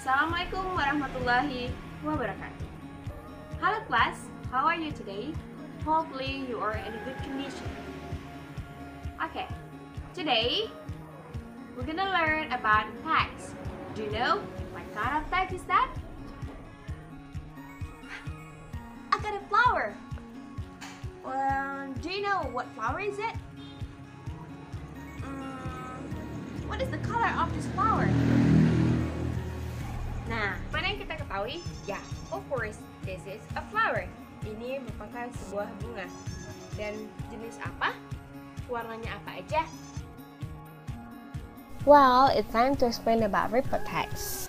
Assalamualaikum warahmatullahi wabarakatuh. Hello class, how are you today? Hopefully you are in a good condition. Okay, today we're gonna learn about text. Do you know what kind of text is that? I got a flower. Do you know what flower is it? What is the color of this flower? Nah, mana yang kita ketahui? Ya, of course, this is a flower. Ini merupakan sebuah bunga. Dan jenis apa? Warnanya apa aja? Well, it's time to explain about report text.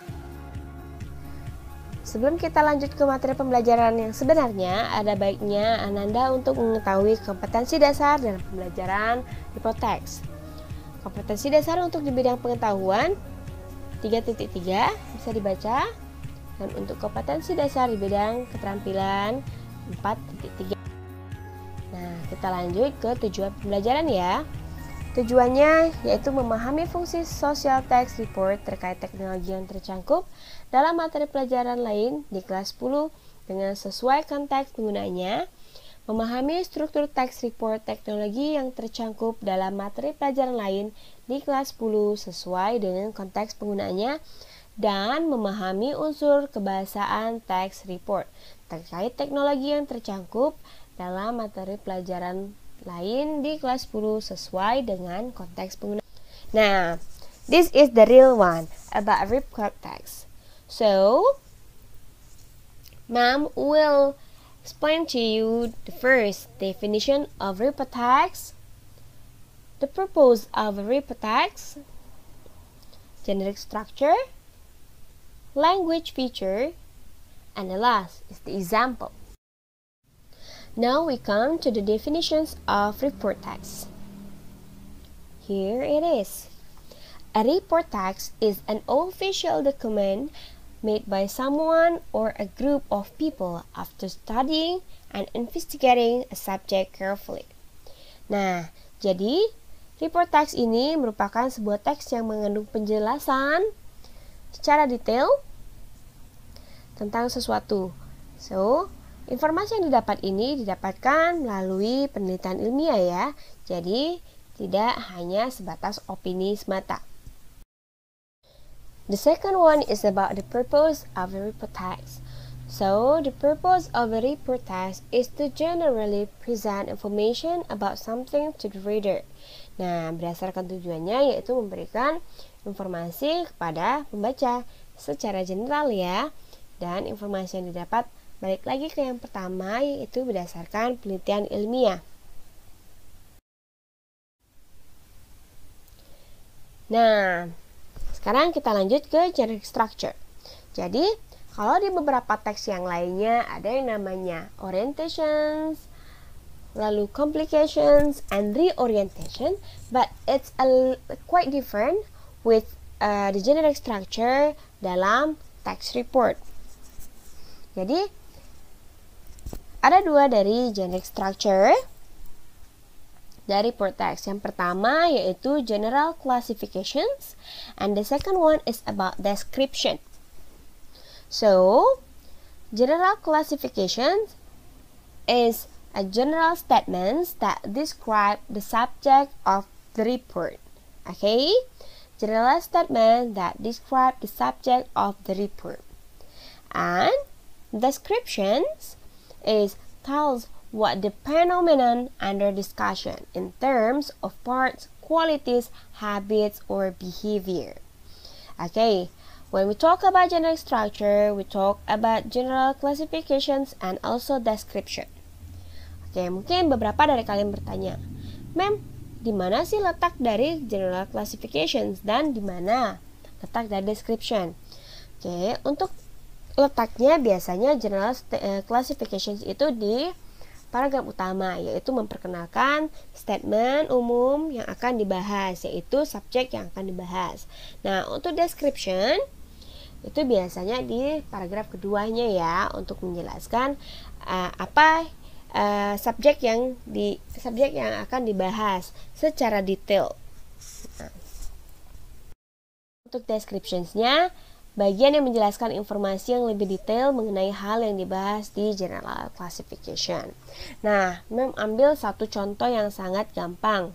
Sebelum kita lanjut ke materi pembelajaran yang sebenarnya, ada baiknya Ananda untuk mengetahui kompetensi dasar dalam pembelajaran report text. Kompetensi dasar untuk di bidang pengetahuan 3.3 bisa dibaca, dan untuk kompetensi dasar di bidang keterampilan 4.3. Nah, kita lanjut ke tujuan pembelajaran ya. Tujuannya yaitu memahami fungsi social text report terkait teknologi yang tercangkup dalam materi pelajaran lain di kelas 10 dengan sesuai konteks penggunaannya, memahami struktur text report teknologi yang tercangkup dalam materi pelajaran lain di kelas 10 sesuai dengan konteks penggunaannya, dan memahami unsur kebahasaan text report terkait teknologi yang tercangkup dalam materi pelajaran lain di kelas 10 sesuai dengan konteks penggunaan. Nah, this is the real one about report text. So, Ma'am will explain to you the first definition of report text, the purpose of a report text, generic structure, language feature, and the last is the example. Now we come to the definitions of report text. Here it is. A report text is an official document made by someone or a group of people after studying and investigating a subject carefully. Nah, jadi report text ini merupakan sebuah teks yang mengandung penjelasan secara detail tentang sesuatu. So, informasi yang didapat ini didapatkan melalui penelitian ilmiah ya. Jadi, tidak hanya sebatas opini semata. The second one is about the purpose of a report text. So, the purpose of a report text is to generally present information about something to the reader. Nah, berdasarkan tujuannya yaitu memberikan informasi kepada pembaca secara general ya. Dan informasi yang didapat balik lagi ke yang pertama yaitu berdasarkan penelitian ilmiah. Nah, sekarang kita lanjut ke generic structure. Jadi, kalau di beberapa teks yang lainnya ada yang namanya orientations, lalu complications, and reorientation, but it's quite different with the generic structure dalam text report. Jadi, ada dua dari generic structure dari report text. Yang pertama yaitu general classifications, and the second one is about description. So, general classifications is a general statements that describe the subject of the report. Okay? General statement that describe the subject of the report. And descriptions is tells what the phenomenon under discussion in terms of parts, qualities, habits, or behavior. Okay, when we talk about general structure, we talk about general classifications and also description. Oke, mungkin beberapa dari kalian bertanya, Ma'am, di mana sih letak dari general classifications dan di mana letak dari description? Oke, untuk letaknya biasanya general classifications itu di paragraf utama, yaitu memperkenalkan statement umum yang akan dibahas, yaitu subjek yang akan dibahas. Nah, untuk description itu biasanya di paragraf keduanya ya, untuk menjelaskan apa subjek yang akan dibahas secara detail. Nah, untuk descriptions-nya bagian yang menjelaskan informasi yang lebih detail mengenai hal yang dibahas di General Classification. Nah, Mem ambil satu contoh yang sangat gampang.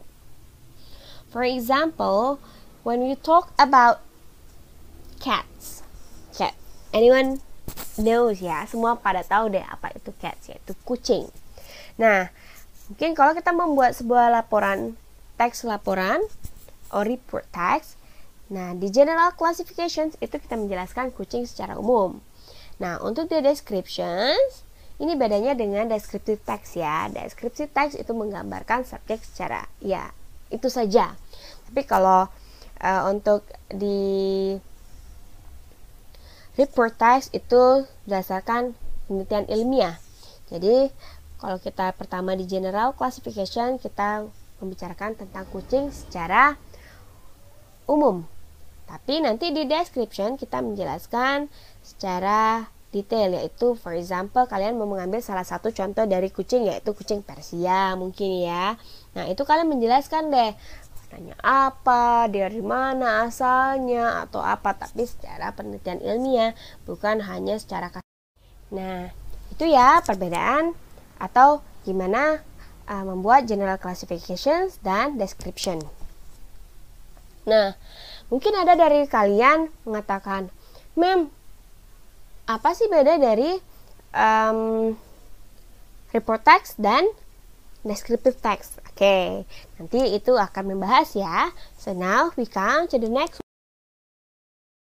For example, when we talk about cats. Cat. Anyone knows ya? Semua pada tahu deh apa itu cats, yaitu kucing. Nah, mungkin kalau kita membuat sebuah laporan, teks laporan, or report text, nah, di General Classifications itu kita menjelaskan kucing secara umum. Nah, untuk the descriptions, ini bedanya dengan descriptive text ya. Descriptive text itu menggambarkan subjek secara, ya, itu saja. Tapi kalau untuk di report text itu berdasarkan penelitian ilmiah. Jadi, kalau kita pertama di General Classification, kita membicarakan tentang kucing secara umum. Tapi nanti di description kita menjelaskan secara detail, yaitu for example kalian mau mengambil salah satu contoh dari kucing, yaitu kucing Persia mungkin ya. Nah, itu kalian menjelaskan deh warnanya apa, dari mana asalnya atau apa, tapi secara penelitian ilmiah, bukan hanya secara kasar. Nah, itu ya perbedaan atau gimana membuat general classifications dan description. Nah, mungkin ada dari kalian mengatakan, Mem, apa sih beda dari report text dan descriptive text? Oke, nanti itu akan membahas ya. So now we come to the next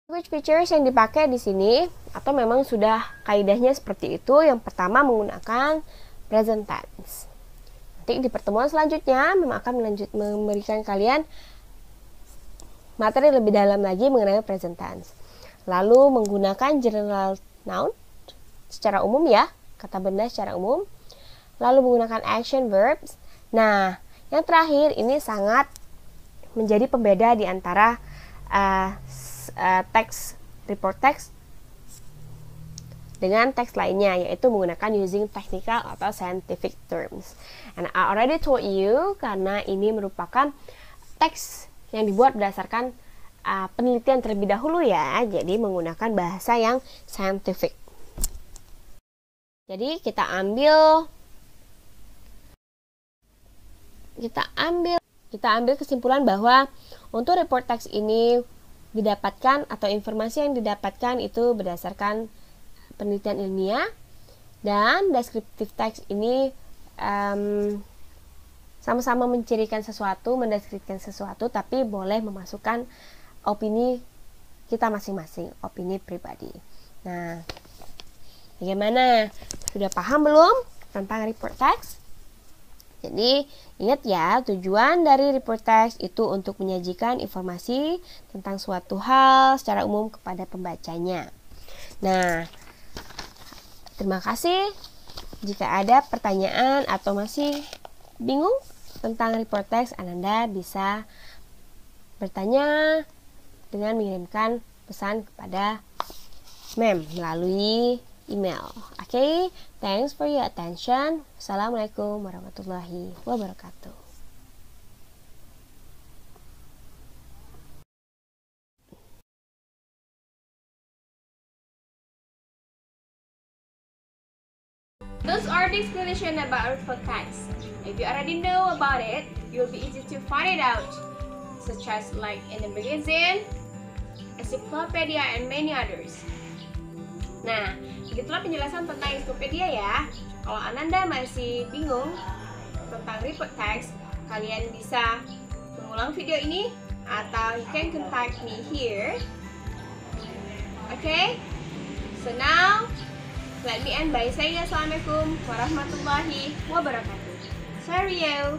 language features yang dipakai di sini, atau memang sudah kaidahnya seperti itu. Yang pertama menggunakan present tense. Nanti di pertemuan selanjutnya Mem akan memberikan kalian materi lebih dalam lagi mengenai present tense. Lalu menggunakan general noun secara umum ya, kata benda secara umum. Lalu menggunakan action verbs. Nah, yang terakhir ini sangat menjadi pembeda di antara teks report text dengan teks lainnya, yaitu menggunakan using technical atau scientific terms. And I already told you, karena ini merupakan teks yang dibuat berdasarkan penelitian terlebih dahulu ya, jadi menggunakan bahasa yang scientific. Jadi kita ambil kesimpulan bahwa untuk report text ini didapatkan atau informasi yang didapatkan itu berdasarkan penelitian ilmiah, dan descriptive text ini sama-sama mencirikan sesuatu, mendeskripsikan sesuatu, tapi boleh memasukkan opini kita masing-masing, opini pribadi. Nah, bagaimana? Sudah paham belum tentang report text? Jadi, ingat ya, tujuan dari report text itu untuk menyajikan informasi tentang suatu hal secara umum kepada pembacanya. Nah, terima kasih. Jika ada pertanyaan atau masih bingung tentang report text, Ananda bisa bertanya dengan mengirimkan pesan kepada Mem melalui email. Okay? Thanks for your attention. Assalamualaikum warahmatullahi wabarakatuh. Those are the explanation about report text. If you already know about it, you'll be easy to find it out, such as like in the magazine, encyclopedia, and many others. Nah, begitulah penjelasan tentang encyclopedia ya. Kalau Ananda masih bingung tentang report text, kalian bisa mengulang video ini atau you can contact me here. Okay? So now, let me end by saying Assalamualaikum warahmatullahi wabarakatuh. Cheerio!